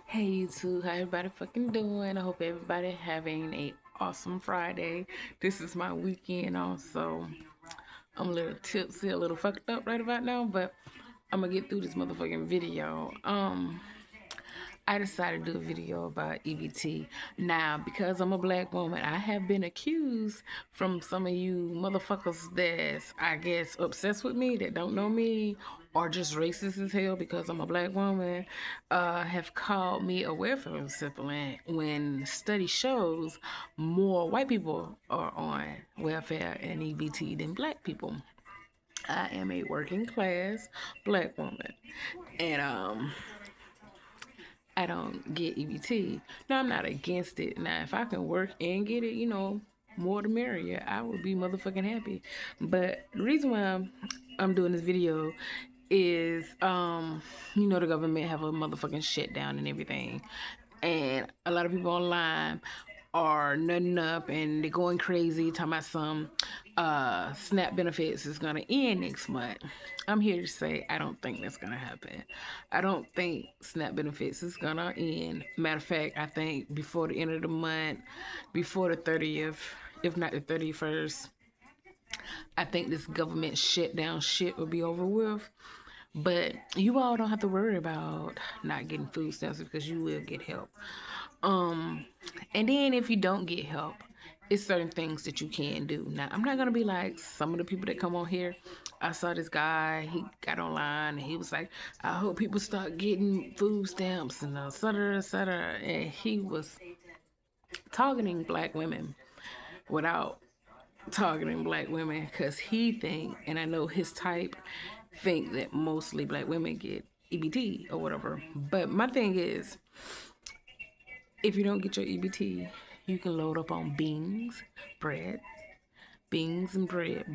Hey YouTube, how everybody fucking doing? I hope everybody having a awesome Friday. This is my weekend also. I'm a little tipsy, a little fucked up right about now, but I'm gonna get through this motherfucking video. I decided to do a video about EBT. Now, because I'm a black woman, I have been accused from some of you motherfuckers that's, I guess, obsessed with me, that don't know me, or just racist as hell because I'm a black woman, have called me a welfare recipient when study shows more white people are on welfare and EBT than black people. I am a working class black woman. And I don't get EBT. No, I'm not against it. Now, if I can work and get it, more the merrier. I would be motherfucking happy. But the reason why I'm doing this video is, the government have a motherfucking shutdown and everything. And a lot of people online are nutting up and they're going crazy talking about some SNAP benefits is gonna end next month. I'm here to say I don't think that's gonna happen. I don't think SNAP benefits is gonna end. Matter of fact, I think before the end of the month, before the 30th, if not the 31st, I think this government shutdown shit will be over with. But you all don't have to worry about not getting food stamps because you will get help. Um, and then if you don't get help, it's certain things that you can do. Now, I'm not gonna be like some of the people that come on here. I saw this guy, he got online and he was like, I hope people start getting food stamps and et cetera, et cetera. And he was targeting black women without targeting black women because he think, and I know his type, think that mostly black women get EBT or whatever. But my thing is, if you don't get your EBT, you can load up on bread, beans and bread,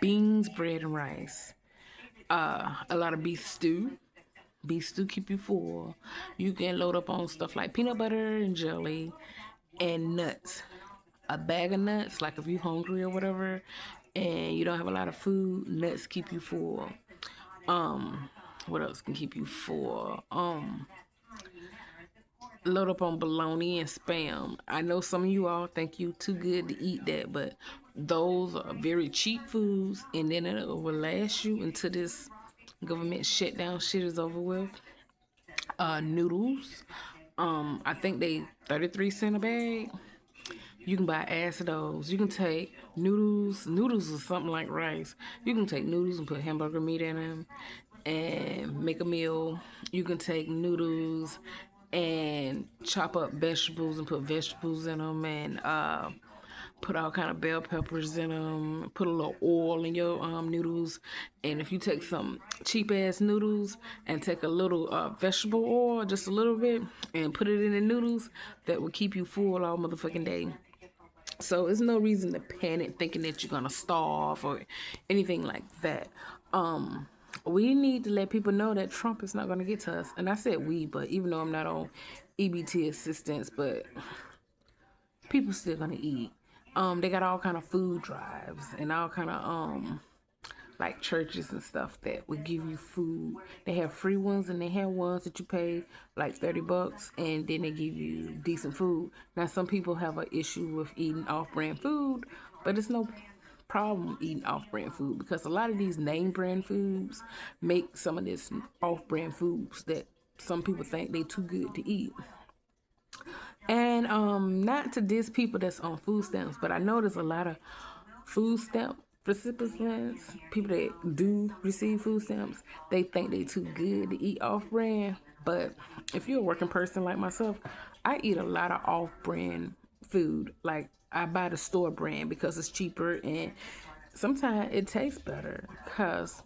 beans, bread and rice. A lot of beef stew. Beef stew keep you full. You can load up on stuff like peanut butter and jelly and nuts. A bag of nuts, like if you hungry or whatever, and you don't have a lot of food, nuts keep you full. What else can keep you full? Load up on bologna and spam. I know some of you all think you too good to eat that, but those are very cheap foods, and then it will last you until this government shutdown shit is over with. Noodles. I think they 33 cents a bag. You can buy ass of those. You can take noodles. Noodles is something like rice. You can take noodles and put hamburger meat in them and make a meal. You can take noodles and chop up vegetables and put vegetables in them and put all kind of bell peppers in them. Put a little oil in your noodles. And if you take some cheap ass noodles and take a little vegetable oil, just a little bit, and put it in the noodles, that will keep you full all motherfucking day. So there's no reason to panic thinking that you're gonna starve or anything like that. We need to let people know that Trump is not gonna get to us. And I said we, but even though I'm not on EBT assistance, but people still gonna eat. They got all kind of food drives and all kind of like churches and stuff that would give you food. They have free ones and they have ones that you pay like $30 and then they give you decent food. Now some people have an issue with eating off-brand food, but it's no problem eating off-brand food because a lot of these name brand foods make some of this off-brand foods that some people think they too good to eat. And not to diss people that's on food stamps, but I know there's a lot of food stamp recipients, people that do receive food stamps, they think they too good to eat off brand. But if you're a working person like myself, I eat a lot of off brand food. Like I buy the store brand because it's cheaper and sometimes it tastes better because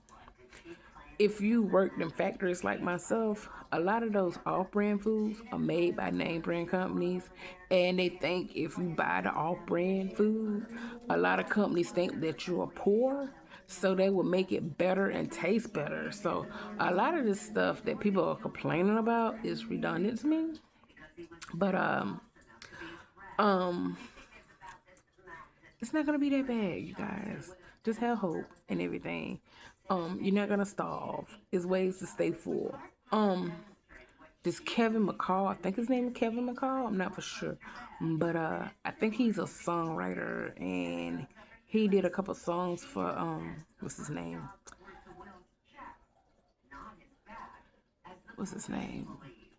if you worked in factories like myself, a lot of those off-brand foods are made by name-brand companies, and they think if you buy the off-brand food, a lot of companies think that you are poor, so they will make it better and taste better. So a lot of this stuff that people are complaining about is redundant to me. But um, it's not gonna be that bad, you guys. Just have hope and everything. You're not gonna starve. There's ways to stay full. Um, this Kevin McCall. I think his name is Kevin McCall. I'm not for sure, but I think he's a songwriter, and he did a couple songs for what's his name? What's his name?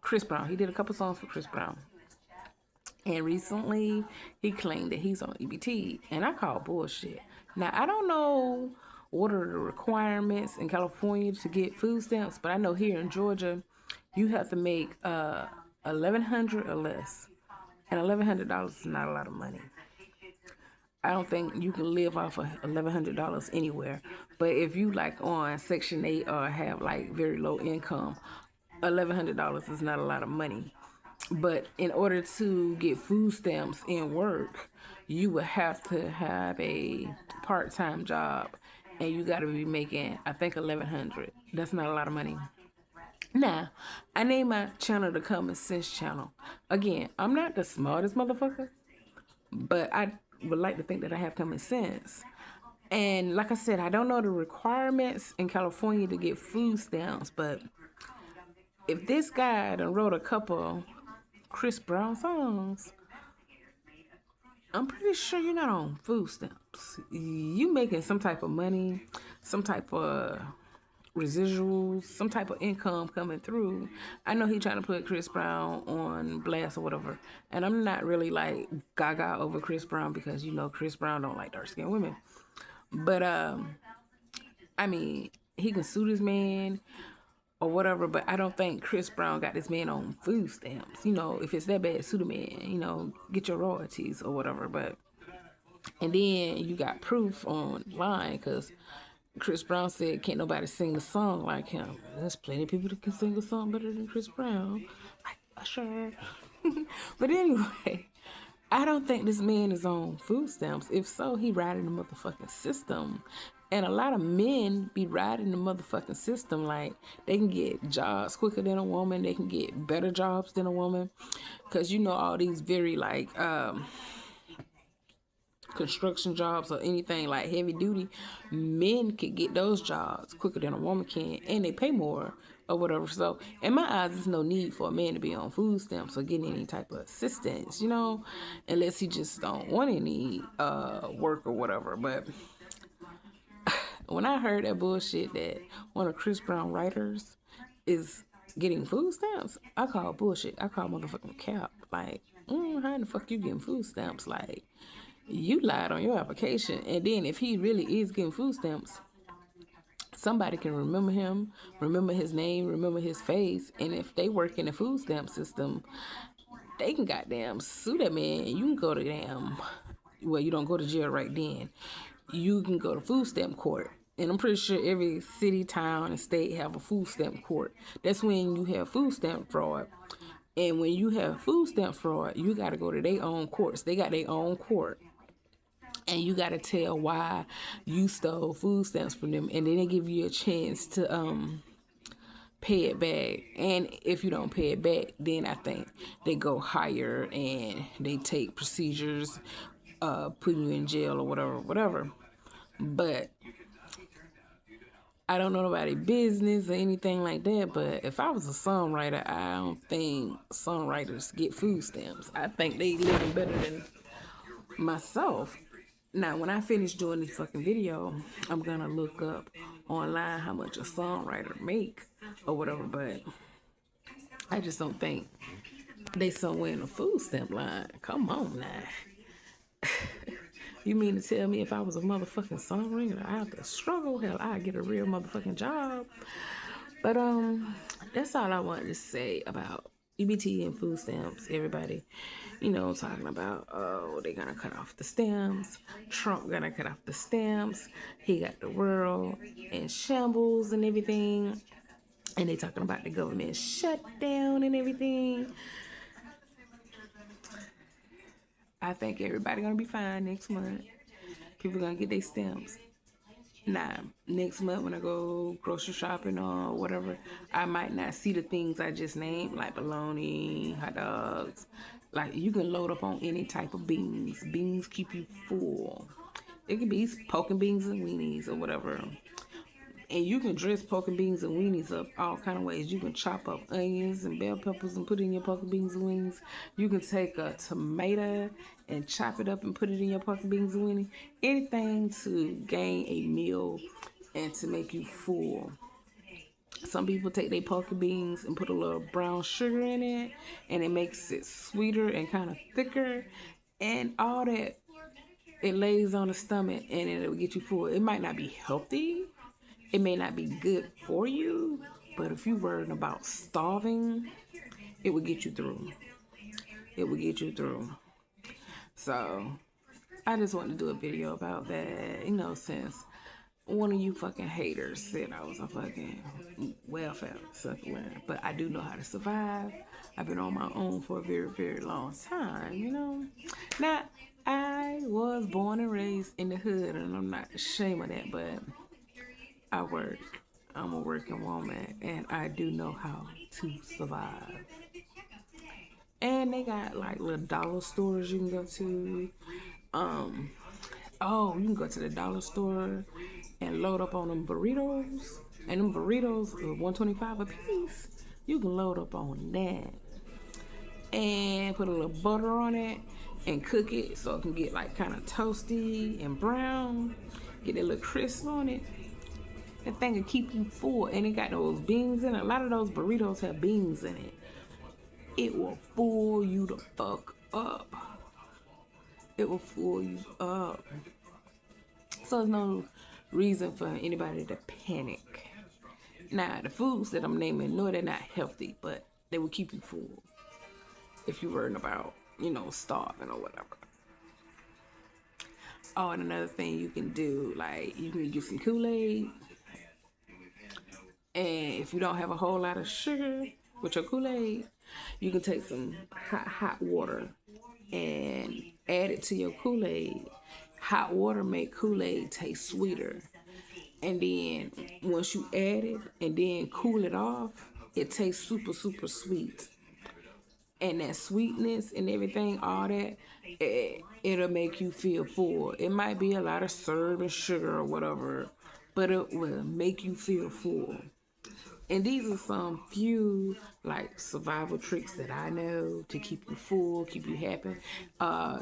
Chris Brown. He did a couple songs for Chris Brown. And recently, he claimed that he's on EBT, and I call bullshit. Now, I don't know what are the requirements in California to get food stamps, but I know here in Georgia, you have to make $1,100 or less, and $1,100 is not a lot of money. I don't think you can live off of $1,100 anywhere. But if you like on Section 8 or have like very low income, $1,100 is not a lot of money. But in order to get food stamps and work, you would have to have a part-time job, and you got to be making, I think, 1,100. That's not a lot of money. Now, I named my channel the Common Sense Channel. Again, I'm not the smartest motherfucker, but I would like to think that I have common sense. And like I said, I don't know the requirements in California to get food stamps, but if this guy done wrote a couple Chris Brown songs, I'm pretty sure you're not on food stamps. You making some type of money, some type of residuals, some type of income coming through. I know he trying to put Chris Brown on blast or whatever, and I'm not really like gaga over Chris Brown because you know Chris Brown don't like dark skinned women. But I mean, he can sue this man or whatever, but I don't think Chris Brown got this man on food stamps. You know, if it's that bad, sue the man. You know, get your royalties or whatever. But and then you got proof online because Chris Brown said can't nobody sing the song like him. There's plenty of people that can sing a song better than Chris Brown, like Usher. But anyway, I don't think this man is on food stamps. If so, he riding the motherfucking system. And a lot of men be riding the motherfucking system. Like, they can get jobs quicker than a woman. They can get better jobs than a woman. Because, you know, all these very, like, construction jobs or anything like heavy duty, men can get those jobs quicker than a woman can, and they pay more or whatever. So in my eyes, there's no need for a man to be on food stamps or getting any type of assistance, you know, unless he just don't want any work or whatever. But when I heard that bullshit that one of Chris Brown writers is getting food stamps, I call bullshit. I call motherfucking cap. Like, how in the fuck you getting food stamps? Like, you lied on your application. And then if he really is getting food stamps, somebody can remember him, remember his name, remember his face. And if they work in the food stamp system, they can goddamn sue that man. You can go to well, you don't go to jail right then. You can go to food stamp court. And I'm pretty sure every city, town, and state have a food stamp court. That's when you have food stamp fraud. And when you have food stamp fraud, you got to go to their own courts. They got their own court. And you got to tell why you stole food stamps from them. And then they give you a chance to pay it back. And if you don't pay it back, then I think they go higher and they take procedures, putting you in jail or whatever. But I don't know nobody business or anything like that, but if I was a songwriter, I don't think songwriters get food stamps. I think they living better than myself. Now, when I finish doing this fucking video, I'm gonna look up online how much a songwriter make or whatever, but I just don't think they somewhere in the food stamp line. Come on now. You mean to tell me if I was a motherfucking songwriter, I have to struggle? Hell, I'd get a real motherfucking job. But that's all I wanted to say about EBT and food stamps. Everybody, you know, talking about, oh, they're gonna cut off the stamps. Trump gonna cut off the stamps. He got the world in shambles and everything. And they talking about the government shutdown and everything. I think everybody gonna be fine next month. People gonna get their stamps. Nah, next month when I go grocery shopping or whatever, I might not see the things I just named, like bologna, hot dogs. Like, you can load up on any type of beans. Beans keep you full. It can be poking beans and weenies or whatever. And you can dress pork and beans and weenies up all kind of ways. You can chop up onions and bell peppers and put it in your pork and beans and weenies. You can take a tomato and chop it up and put it in your pork and beans and weenies. Anything to gain a meal and to make you full. Some people take their pork and beans and put a little brown sugar in it, and it makes it sweeter and kind of thicker. And all that, it lays on the stomach and it'll get you full. It might not be healthy, it may not be good for you, but if you're worried about starving, it will get you through. It will get you through. So I just wanted to do a video about that, since one of you fucking haters said I was a fucking welfare supplement. But I do know how to survive. I've been on my own for a very, very long time, Now, I was born and raised in the hood, and I'm not ashamed of that, but I work. I'm a working woman, and I do know how to survive. And they got like little dollar stores you can go to. You can go to the dollar store and load up on them burritos. And them burritos are $1.25 a piece. You can load up on that. And put a little butter on it and cook it so it can get like kind of toasty and brown. Get that little crisp on it. That thing will keep you full. And it got those beans in it. A lot of those burritos have beans in it. It will fool you the fuck up. It will fool you up. So there's no reason for anybody to panic. Now, the foods that I'm naming, no, they're not healthy, but they will keep you full if you're worrying about, starving or whatever. Oh, and another thing you can do, like, you can get some Kool-Aid. And if you don't have a whole lot of sugar with your Kool-Aid, you can take some hot water and add it to your Kool-Aid. Hot water make Kool-Aid taste sweeter. And then once you add it and then cool it off, it tastes super, super sweet. And that sweetness and everything, all that, it'll make you feel full. It might be a lot of syrup and sugar or whatever, but it will make you feel full. And these are some few like survival tricks that I know to keep you full, keep you happy.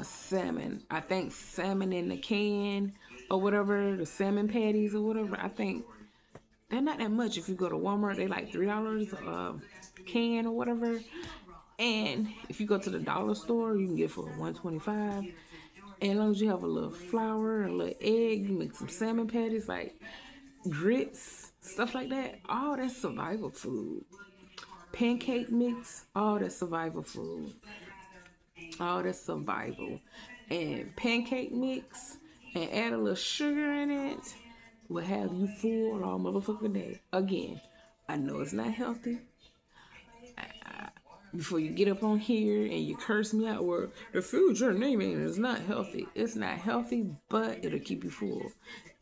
Salmon. I think salmon in the can or whatever, the salmon patties or whatever. I think they're not that much. If you go to Walmart, they like $3 a can or whatever. And if you go to the dollar store, you can get for $1.25. And as long as you have a little flour, a little egg, you make some salmon patties like grits, stuff like that. All that's survival food. Pancake mix, all that's survival food. All that's survival. And pancake mix and add a little sugar in it will have you full all motherfucking day. Again, I know it's not healthy. Before you get up on here and you curse me out, or the food you're naming is not healthy. It's not healthy, but it'll keep you full.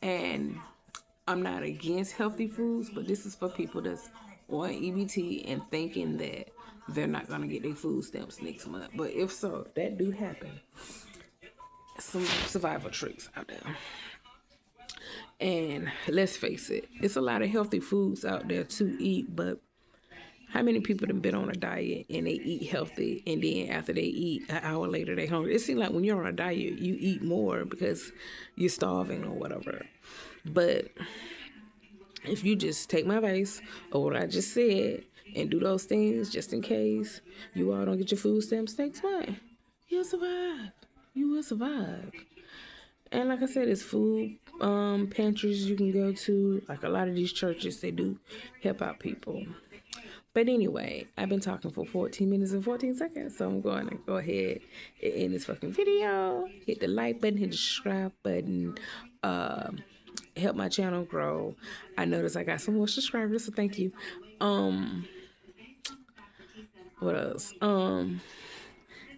And I'm not against healthy foods, but this is for people that's on EBT and thinking that they're not going to get their food stamps next month. But if so, that do happen. Some survival tricks out there. And let's face it, it's a lot of healthy foods out there to eat, but how many people have been on a diet and they eat healthy, and then after they eat, an hour later they hungry? It seems like when you're on a diet, you eat more because you're starving or whatever. But if you just take my advice or what I just said and do those things just in case you all don't get your food stamps next month, you'll survive. You will survive. And like I said, it's food pantries you can go to. Like a lot of these churches, they do help out people. But anyway, I've been talking for 14 minutes and 14 seconds, so I'm going to go ahead and end this fucking video. Hit the like button, hit the subscribe button, help my channel grow. I noticed I got some more subscribers, so thank you. What else?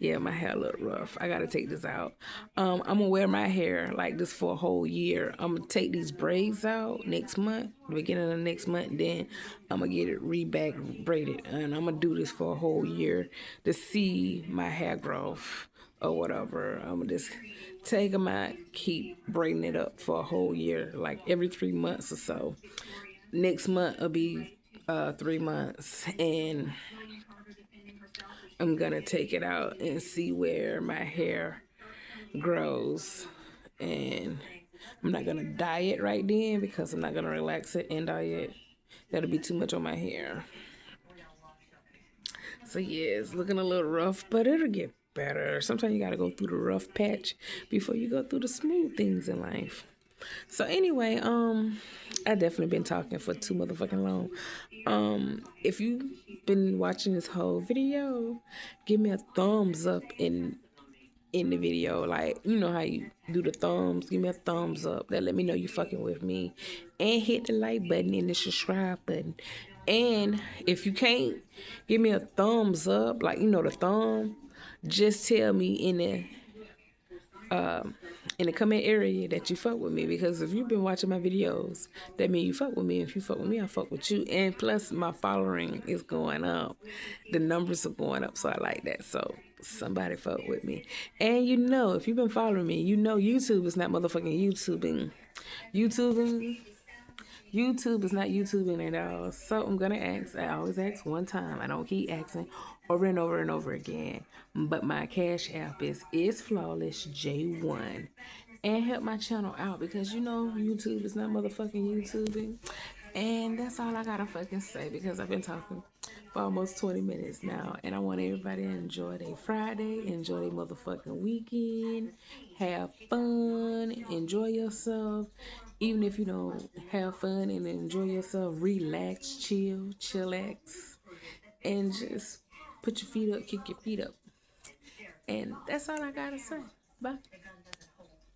Yeah, my hair look rough. I gotta take this out. I'm gonna wear my hair like this for a whole year. I'm gonna take these braids out next month, the beginning of next month, and then I'm gonna get it re-back braided. And I'm gonna do this for a whole year to see my hair growth or whatever. I'm gonna just take them out, keep braiding it up for a whole year, like every 3 months or so. next month will be 3 months, and I'm gonna take it out and see where my hair grows. And I'm not gonna dye it right then because I'm not gonna relax it and dye it. That'll be too much on my hair. So yeah, it's looking a little rough, but it'll get better. Sometimes you gotta go through the rough patch before you go through the smooth things in life. So anyway, I definitely been talking for too motherfucking long. If you've been watching this whole video, give me a thumbs up in the video. Like, you know how you do the thumbs. Give me a thumbs up. That let me know you fucking with me. And hit the like button and the subscribe button. And if you can't give me a thumbs up, like, you know, the thumb, just tell me in the comment area that you fuck with me, because if you've been watching my videos, that means you fuck with me. If you fuck with me, I fuck with you. And plus my following is going up. The numbers are going up, so I like that. So somebody fuck with me. And you know, if you've been following me, you know YouTube is not motherfucking YouTubing. YouTubing YouTube is not YouTubing at all. So I'm gonna ask. I always ask one time. I don't keep asking over and over and over again. But my Cash App is flawless J1, and help my channel out, because you know YouTube is not motherfucking YouTubing. And that's all I gotta fucking say, because I've been talking for almost 20 minutes now, and I want everybody to enjoy their Friday, enjoy their motherfucking weekend, have fun, enjoy yourself. Even if you don't have fun and enjoy yourself, relax, chillax, and just put your feet up, kick your feet up. And that's all I gotta say. Bye.